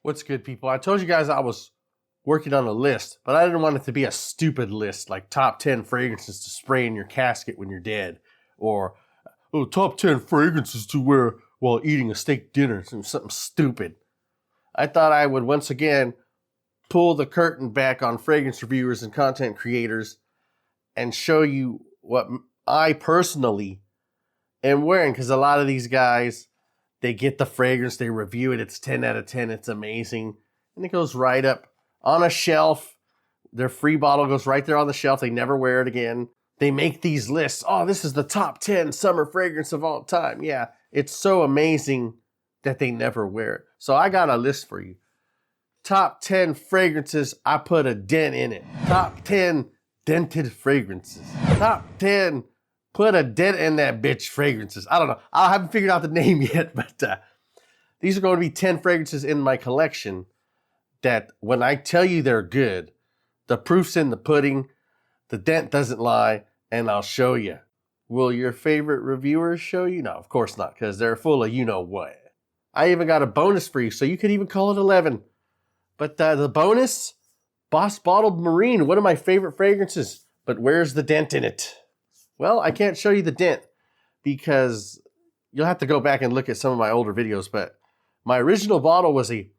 What's good, people? I told you guys I was working on a list, but I didn't want it to be a stupid list like top 10 fragrances to spray in your casket when you're dead, or top 10 fragrances to wear while eating a steak dinner, something stupid. I thought I would once again pull the curtain back on fragrance reviewers and content creators and show you what I personally am wearing, because a lot of these guys, they get the fragrance, they review it, it's 10 out of 10, it's amazing, and it goes right up on a shelf. Their free bottle goes right there on the shelf. They never wear it again. They make these lists. Oh, this is the top 10 summer fragrance of all time. Yeah, it's so amazing that they never wear it. So I got a list for you. Top 10 fragrances, I put a dent in it. Top 10 dented fragrances. Top 10 put a dent in that bitch fragrances. I don't know. I haven't figured out the name yet, but these are going to be 10 fragrances in my collection that when I tell you they're good, the proof's in the pudding, the dent doesn't lie, and I'll show you. Will your favorite reviewers show you? No, of course not, because they're full of you-know-what. I even got a bonus for you, so you could even call it 11. But the bonus, Boss Bottled Marine, one of my favorite fragrances. But where's the dent in it? Well, I can't show you the dent because you'll have to go back and look at some of my older videos, but my original bottle was a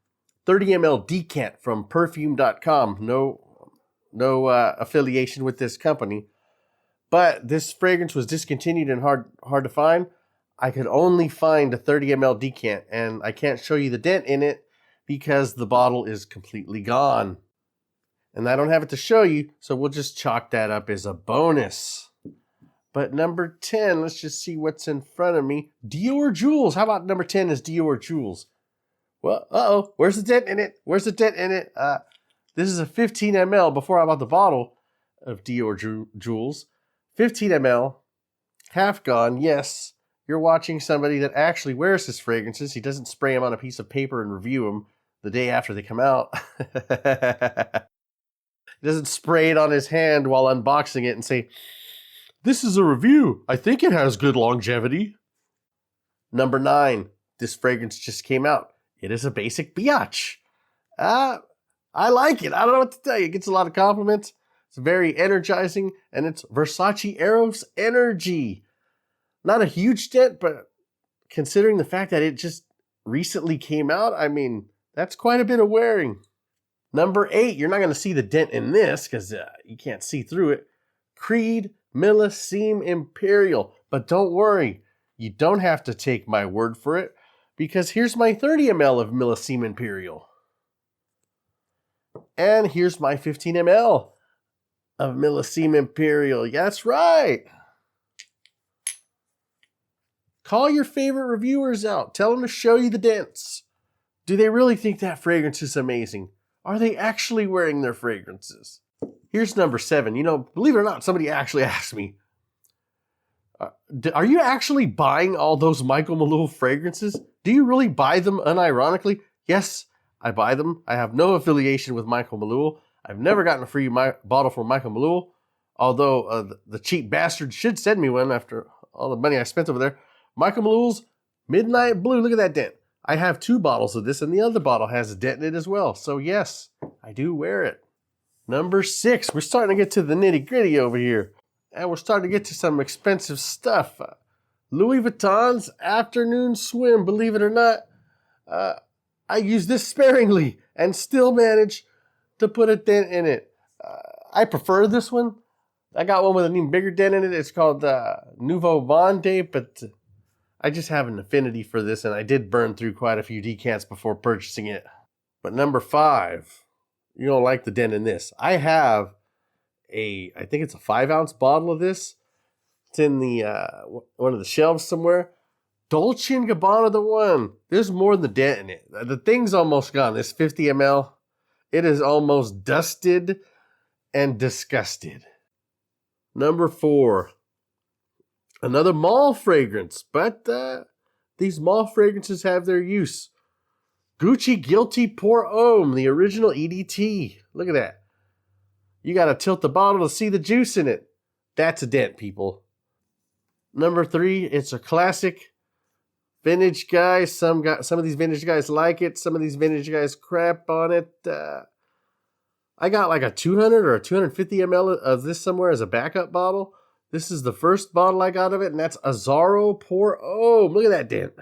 30 ml decant from perfume.com. No affiliation with this company. But this fragrance was discontinued and hard to find. I could only find a 30 ml decant, and I can't show you the dent in it because the bottle is completely gone. And I don't have it to show you, so we'll just chalk that up as a bonus. But number 10, let's just see what's in front of me. Dior Jewels. How about number 10 is Dior Jewels? Well, where's the dent in it? Where's the dent in it? This is a 15 ml before I bought the bottle of Dior Jewels. 15 ml, half gone. Yes, you're watching somebody that actually wears his fragrances. He doesn't spray them on a piece of paper and review them the day after they come out. He doesn't spray it on his hand while unboxing it and say, "This is a review. I think it has good longevity." Number 9, this fragrance just came out. It is a basic biatch. I like it. I don't know what to tell you. It gets a lot of compliments. It's very energizing, and it's Versace Eros Energy. Not a huge dent, but considering the fact that it just recently came out, I mean, that's quite a bit of wearing. Number 8, you're not going to see the dent in this because you can't see through it. Creed Millesime Imperial. But don't worry, you don't have to take my word for it, because here's my 30 ml of Millesime Imperial. And here's my 15 ml of Millesime Imperial. That's right. Call your favorite reviewers out. Tell them to show you the dents. Do they really think that fragrance is amazing? Are they actually wearing their fragrances? Here's number 7. You know, believe it or not, somebody actually asked me, are you actually buying all those Michael Malou fragrances? Do you really buy them unironically? Yes, I buy them. I have no affiliation with Michael Malou. I've never gotten a free bottle from Michael Malou, although the cheap bastard should send me one after all the money I spent over there. Michael Malou's Midnight Blue. Look at that dent. I have 2 bottles of this, and the other bottle has a dent in it as well. So yes, I do wear it. Number 6. We're starting to get to the nitty-gritty over here. And we're starting to get to some expensive stuff. Louis Vuitton's Afternoon Swim. Believe it or not, I use this sparingly and still manage to put a dent in it. I prefer this one. I got one with an even bigger dent in it. It's called Nouveau Monde, but I just have an affinity for this, and I did burn through quite a few decants before purchasing it. But number 5, you don't like the dent in this. I have I think it's a 5-ounce bottle of this. It's in the one of the shelves somewhere. Dolce & Gabbana the one. There's more than the dent in it. The thing's almost gone. This 50 ml, it is almost dusted and disgusted. Number 4, another mall fragrance, but these mall fragrances have their use. Gucci Guilty Pour Homme, the original EDT. Look at that. You got to tilt the bottle to see the juice in it. That's a dent, people. Number 3, it's a classic Vintage guys, some of these vintage guys like it. Some of these vintage guys crap on it. I got like a 200 or a 250 ml of this somewhere as a backup bottle. This is the first bottle I got of it, and that's Azzaro Pour. Oh, look at that dent.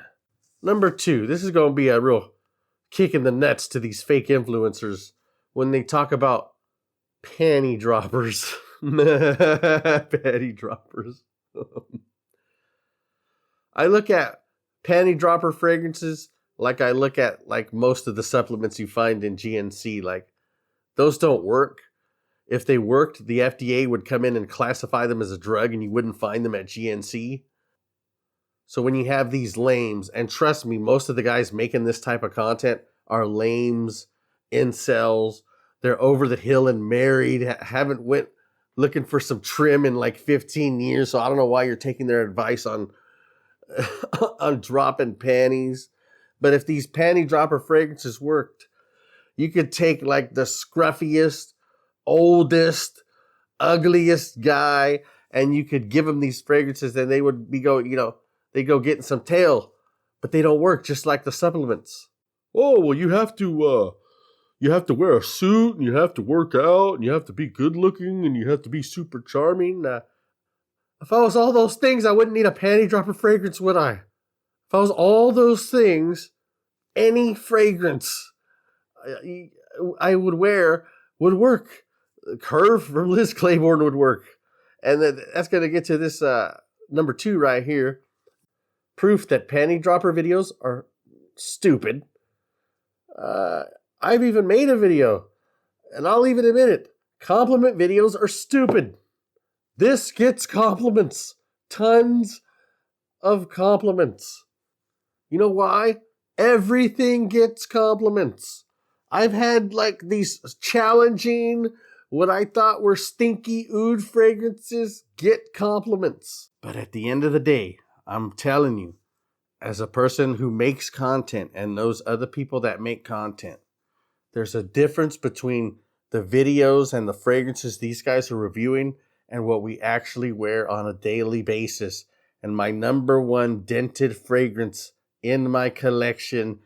Number 2. This is going to be a real kick in the nuts to these fake influencers when they talk about panty droppers. Panty droppers. I look at panty dropper fragrances like I look at like most of the supplements you find in GNC. Like, those don't work. If they worked, the FDA would come in and classify them as a drug and you wouldn't find them at GNC. So when you have these lames, and trust me, most of the guys making this type of content are lames, incels. They're over the hill and married, haven't went looking for some trim in like 15 years. So I don't know why you're taking their advice on on dropping panties. But if these panty dropper fragrances worked, you could take like the scruffiest, oldest, ugliest guy, and you could give them these fragrances, and they would be they go getting some tail, but they don't work, just like the supplements. Oh, well, you have to wear a suit, and you have to work out, and you have to be good looking, and you have to be super charming. If I was all those things, I wouldn't need a panty dropper fragrance, would I? If I was all those things, any fragrance I would wear would work. Curve from Liz Claiborne would work. And that's going to get to this number 2 right here. Proof that panty dropper videos are stupid. I've even made a video, and I'll even admit it. Compliment videos are stupid. This gets compliments. Tons of compliments. You know why? Everything gets compliments. I've had like these challenging, what I thought were stinky oud fragrances get compliments. But at the end of the day, I'm telling you, as a person who makes content and knows other people that make content, there's a difference between the videos and the fragrances these guys are reviewing and what we actually wear on a daily basis. And my number 1 dented fragrance in my collection,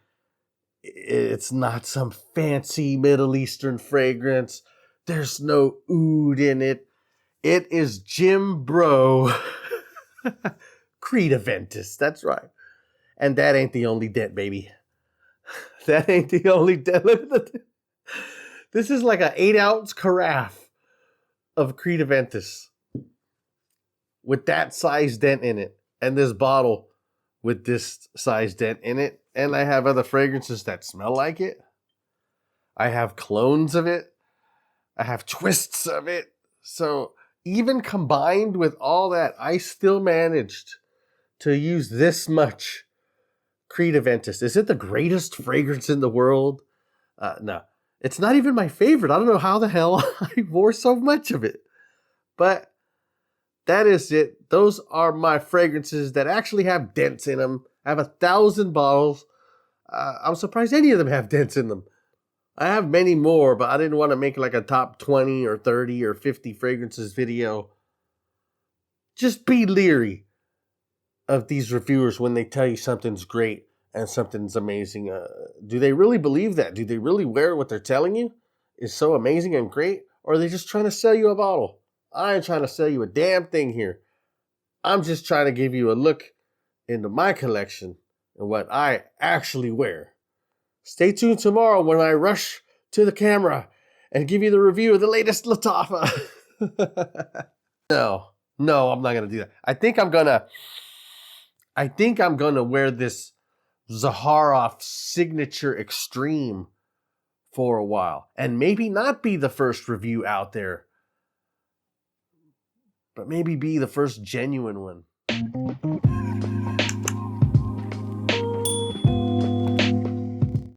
it's not some fancy Middle Eastern fragrance. There's no oud in it. It is Jim Bro Creed Aventus. That's right. And that ain't the only dent, baby. That ain't the only dent. This is like an 8-ounce carafe of Creed Aventus with that size dent in it. And this bottle with this size dent in it. And I have other fragrances that smell like it. I have clones of it. I have twists of it. So even combined with all that, I still managed to use this much Creed Aventus. Is it the greatest fragrance in the world? No. It's not even my favorite. I don't know how the hell I wore so much of it. But that is it. Those are my fragrances that actually have dents in them. I have 1,000 bottles. I'm surprised any of them have dents in them. I have many more, but I didn't want to make like a top 20 or 30 or 50 fragrances video. Just be leery of these reviewers when they tell you something's great and something's amazing. Do they really believe that? Do they really wear what they're telling you is so amazing and great? Or are they just trying to sell you a bottle? I ain't trying to sell you a damn thing here. I'm just trying to give you a look into my collection and what I actually wear. Stay tuned tomorrow when I rush to the camera and give you the review of the latest Lattafa. No, I'm not going to do that. I think I'm going to wear this Zaharoff Signature Extreme for a while and maybe not be the first review out there, but maybe be the first genuine one.